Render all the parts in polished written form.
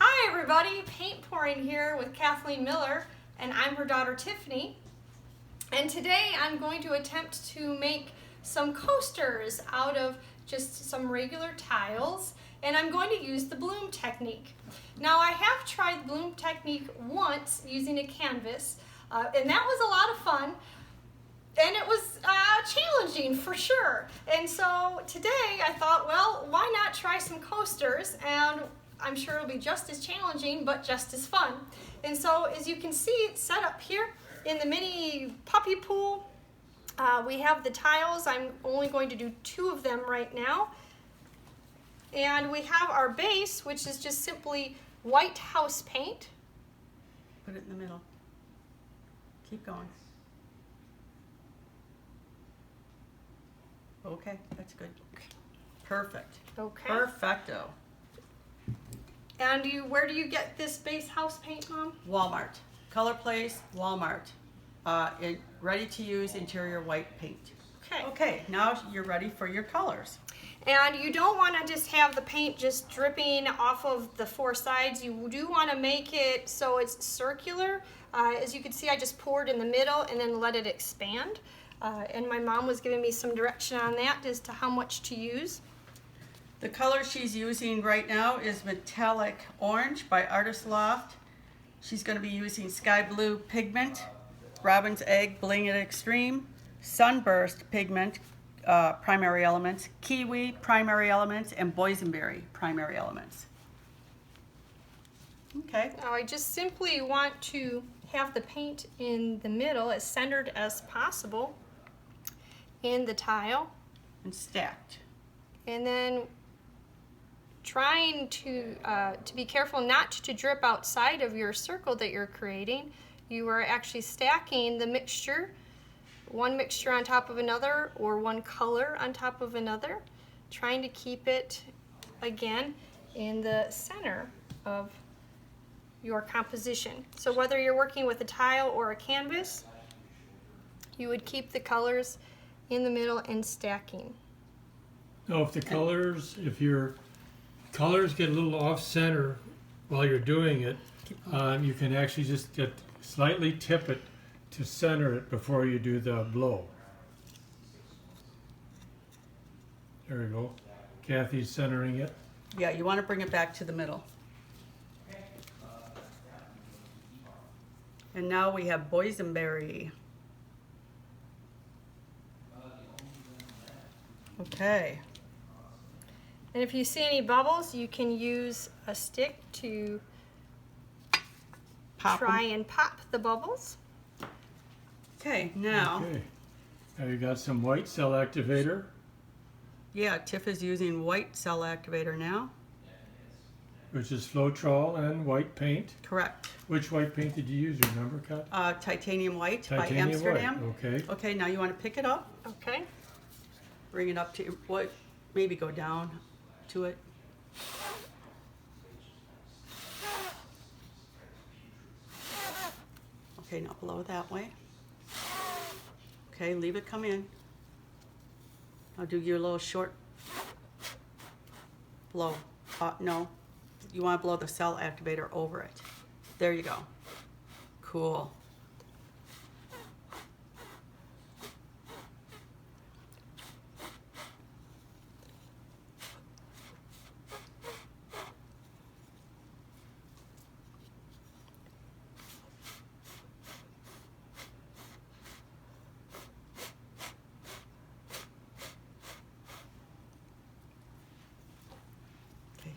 Hi everybody, paint pouring here with Kathleen Miller, and I'm her daughter Tiffany. And today I'm going to attempt to make some coasters out of just some regular tiles, and I'm going to use the bloom technique. Now I have tried the bloom technique once using a canvas, and that was a lot of fun. And it was challenging for sure. And so today I thought, well, why not try some coasters? And I'm sure it'll be just as challenging, but just as fun. And so as you can see, it's set up here in the mini puppy pool. We have the tiles. I'm only going to do 2 of them right now. And we have our base, which is just simply white house paint. Put it in the middle. Keep going. Okay, that's good. Perfect. Okay. Perfecto. And where do you get this base house paint, Mom? Walmart. Color Place, Walmart. Ready to use interior white paint. Okay. Okay, now you're ready for your colors. And you don't want to just have the paint just dripping off of the 4 sides. You do want to make it so it's circular. As you can see, I just poured in the middle and then let it expand. And my mom was giving me some direction on that as to how much to use. The color she's using right now is Metallic Orange by Artist Loft. She's going to be using Sky Blue Pigment, Robin's Egg Bling at Extreme, Sunburst Pigment, primary elements, Kiwi primary elements, and Boysenberry primary elements. Okay. Now I just simply want to have the paint in the middle as centered as possible in the tile. And stacked. And then trying to be careful not to drip outside of your circle that you're creating. You are actually stacking the mixture, one mixture on top of another or one color on top of another, trying to keep it, again, in the center of your composition. So whether you're working with a tile or a canvas, you would keep the colors in the middle and stacking. Now if your colors get a little off center while you're doing it, you can actually just slightly tip it to center it before you do the blow. There we go. Kathy's centering it. Yeah, you want to bring it back to the middle. And now we have Boysenberry. Okay. And if you see any bubbles, you can use a stick to try and pop the bubbles. Okay, now. Okay. Now you got some white cell activator. Yeah, Tiff is using white cell activator now. Which is Floetrol and white paint. Correct. Which white paint did you use, remember, Kat? Titanium white by Titanium Amsterdam. white, okay. Okay, now you want to pick it up. Okay. Bring it up to what? Maybe go down to it. Okay, now blow that way. Okay, leave it come in. Now do your little short blow. No, you want to blow the cell activator over it. There you go. Cool.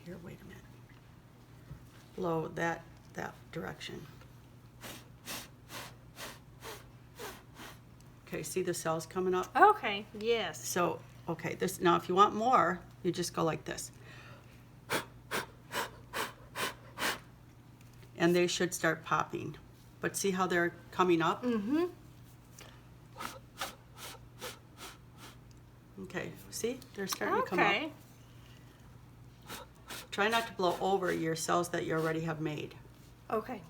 Here, wait a minute. Blow that direction. Okay, see the cells coming up? Okay, yes. So, okay, this now if you want more, you just go like this. And they should start popping. But see how they're coming up? Mm-hmm. Okay, see? They're starting to come up. Okay. Try not to blow over your cells that you already have made. Okay.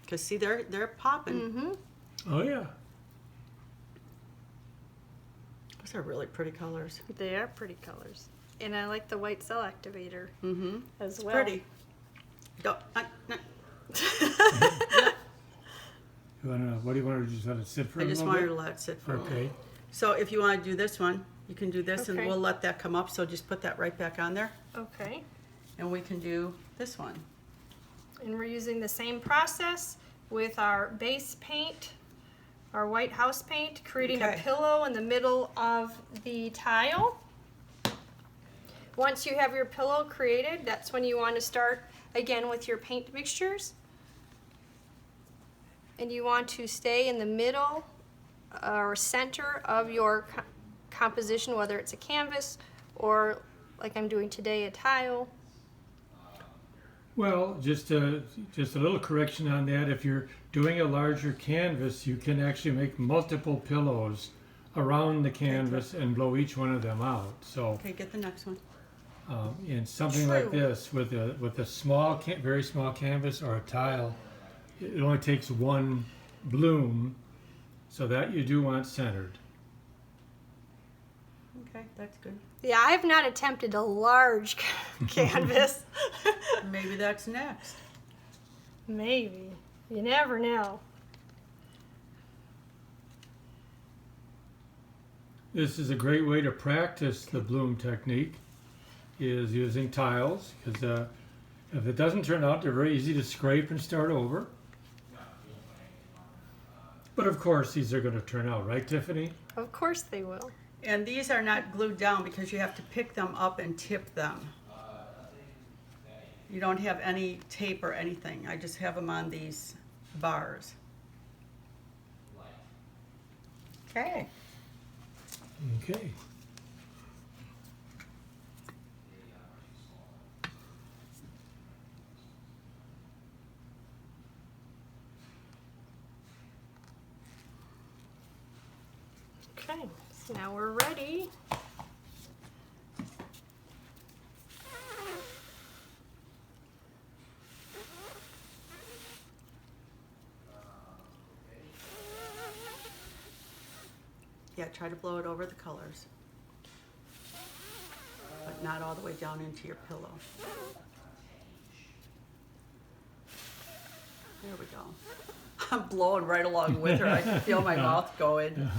Because see, they're popping. Mm-hmm. Oh yeah. Those are really pretty colors. They are pretty colors. And I like the white cell activator Mm-hmm. as well. Pretty. Don't, no. You wanna, what do you want to just let it sit for I a just little want her bit? to let it sit for a little. Okay. So if you want to do this one, you can do this and Okay. we'll let that come up. So just put that right back on there Okay. and we can do this one. And we're using the same process with our base paint, our white house paint, creating a Okay. pillow in the middle of the tile. Once you have your pillow created, that's when you want to start again with your paint mixtures. And you want to stay in the middle or center of your composition, whether it's a canvas or, like I'm doing today, a tile. Well, just a little correction on that. If you're doing a larger canvas, you can actually make multiple pillows around the canvas and blow each one of them out. So, Okay, get the next one. in something like True. this, with a small, very small canvas or a tile, it only takes one bloom, so that you do want centered. Okay, that's good. Yeah, I have not attempted a large canvas. Maybe that's next. Maybe. You never know. This is a great way to practice the bloom technique, is using tiles, because if it doesn't turn out, they're very easy to scrape and start over. But of course, these are going to turn out, right, Tiffany? Of course they will. And these are not glued down because you have to pick them up and tip them. You don't have any tape or anything. I just have them on these bars. Okay. Okay. Okay, so now we're ready. Yeah, try to blow it over the colors. But not all the way down into your pillow. There we go. I'm blowing right along with her. I can feel my mouth going.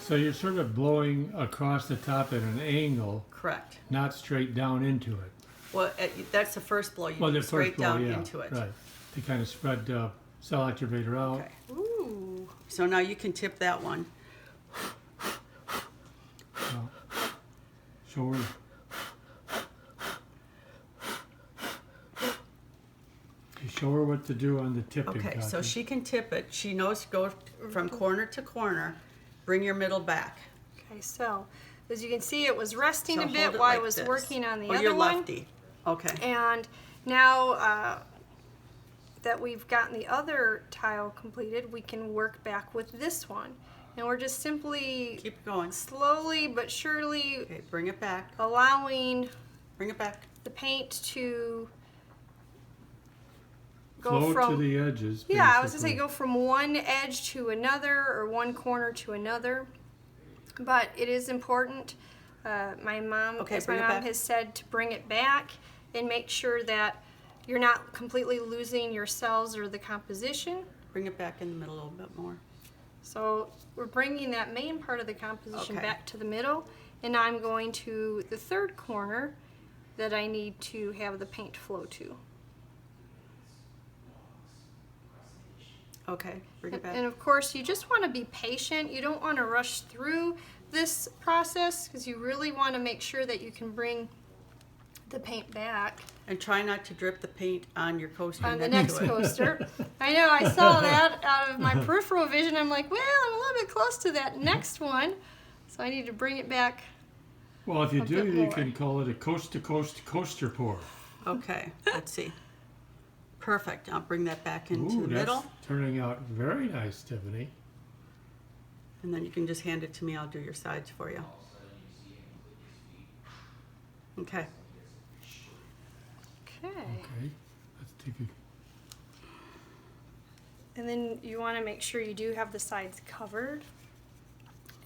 So you're sort of blowing across the top at an angle, Correct. not straight down into it. Well, that's the first blow. You Well, do the straight first blow, down yeah, into it. right. To kind of spread cell activator out. Okay. Ooh. So now you can tip that one. Show her. You show her what to do on the tipping. Okay, so Kathy. she can tip it. She knows to go from corner to corner. Bring your middle back. Okay, so as you can see, it was resting So a hold bit it while I like was this. working on the Oh, other you're one. lefty. Okay. And now that we've gotten the other tile completed, we can work back with this one. And we're just simply Keep going. slowly but surely Okay, bring it back. allowing Bring it back. the paint to go Flow from to the edges. yeah, I was gonna say basically. go from one edge to another or one corner to another. But it is important. My mom, Okay, as my bring it mom back. has said, to bring it back and make sure that you're not completely losing your cells or the composition. Bring it back in the middle a little bit more. So we're bringing that main part of the composition Okay. back to the middle, and now I'm going to the third corner that I need to have the paint flow to. Okay, bring it back. And of course, you just want to be patient. You don't want to rush through this process because you really want to make sure that you can bring the paint back And try not to drip the paint on your coaster on the next next to it. coaster. I know, I saw that out of my peripheral vision. I'm like, well, I'm a little bit close to that next one, so I need to bring it back. Well, if you a do, bit you more. can call it a coast-to-coast coaster pour. Okay, let's see. Perfect. I'll bring that back into Ooh, the that's middle. turning out very nice, Tiffany. And then you can just hand it to me. I'll do your sides for you. Okay. Okay. Okay, let's take a And then you want to make sure you do have the sides covered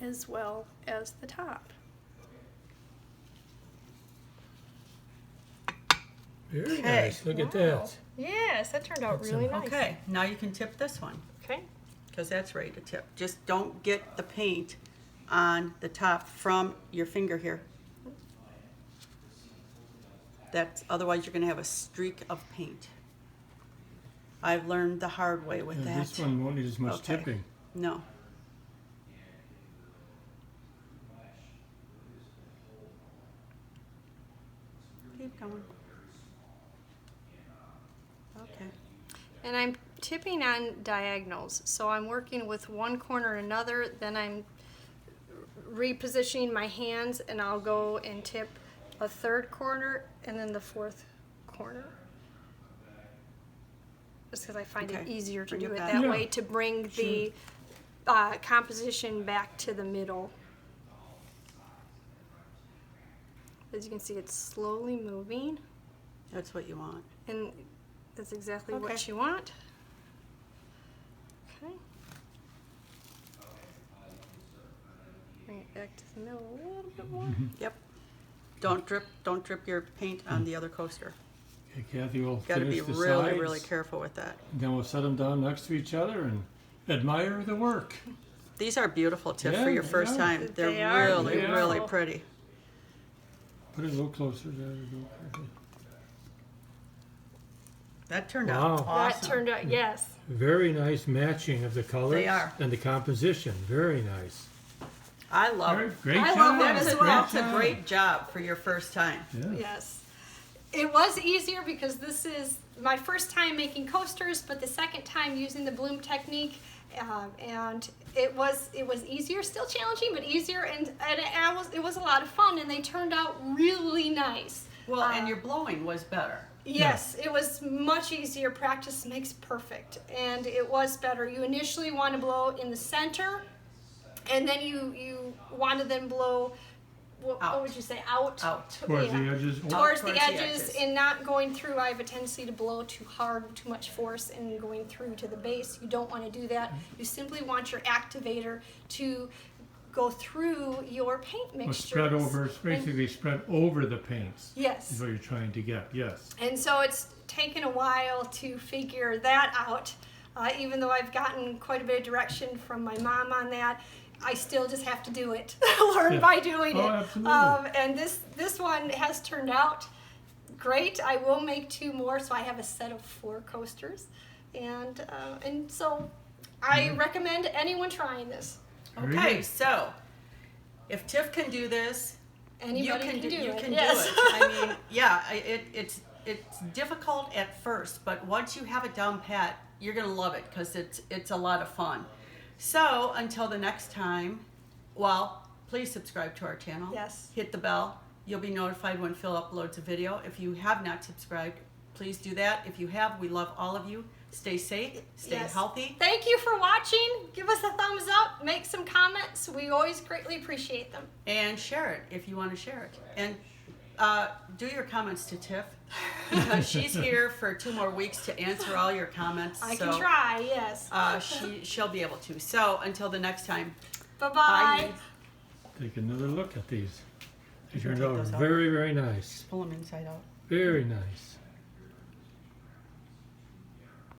as well as the top. Very Okay. nice. Look at Wow. that. Yes, that turned out That's really a- nice. Okay, now you can tip this one Okay. because that's ready to tip. Just don't get the paint on the top from your finger here. That's otherwise you're going to have a streak of paint. I've learned the hard way with Yeah, that. this one won't need as much Okay. tipping. No. Keep going. Okay. And I'm tipping on diagonals. So I'm working with one corner and another, then I'm repositioning my hands and I'll go and tip a third corner and then the fourth corner. Just because I find it Okay. easier to Bring do it it back. that Yeah. way to bring the composition back to the middle. As you can see, it's slowly moving, That's what you want. and that's exactly what Okay. you want. Okay. Bring it back to the middle a little bit more. Yep. Don't drip your paint on the other coaster. Okay, Kathy will Got to finish be the really, sides. really careful with that. Then we'll set them down next to each other and admire the work. These are beautiful, Tiff, Yeah, for your they first are. time. They're They are really, beautiful. really pretty. Put it a little closer. There we go. Okay. That turned Wow. out That awesome. turned out, yes. Very nice matching of the colors. They are. And the composition. Very nice. I love Very, it. great I job. love that That's as a, well. that's Great a job. great job for your first time. Yeah. Yes. It was easier because this is my first time making coasters, but the second time using the bloom technique, and it was easier, still challenging, but easier, and it was a lot of fun, and they turned out really nice. Well, and your blowing was better. Yes, it was much easier. Practice makes perfect, and it was better. You initially want to blow in the center, and then you want to then blow. What Out. would you say? Out. Out. Towards the edges. Towards the Towards the edges, edges. and not going through. I have a tendency to blow too hard, too much force, and going through to the base. You don't want to do that. You simply want your activator to go through your paint Well, mixtures. spread over, it's basically spread over the paints. Yes. Is what you're trying to get. Yes. And so it's taken a while to figure that out. Even though I've gotten quite a bit of direction from my mom on that, I still just have to do it. Learn Yeah. by doing Oh, it. absolutely. And this one has turned out great. I will make 2 more, so I have a set of 4 coasters, and so I recommend anyone trying this. Very Okay, good. so if Tiff can do this, Anybody you can can do you it. can Yes. do it. I mean, yeah, it's difficult at first, but once you have it down pat, you're gonna love it because it's a lot of fun. So until the next time, well, please subscribe to our channel. Yes. Hit the bell. You'll be notified when Phil uploads a video. If you have not subscribed, please do that. If you have, we love all of you. Stay safe, stay Yes. healthy. Thank you for watching. Give us a thumbs up. Make some comments. We always greatly appreciate them. And share it if you want to share it. And do your comments to Tiff because she's here for 2 more weeks to answer all your comments. I so, can try, yes. she'll be able to. So until the next time, Bye-bye. bye. Take another look at these. They You can turned take out those out. very, very nice. Pull them inside out. Very nice.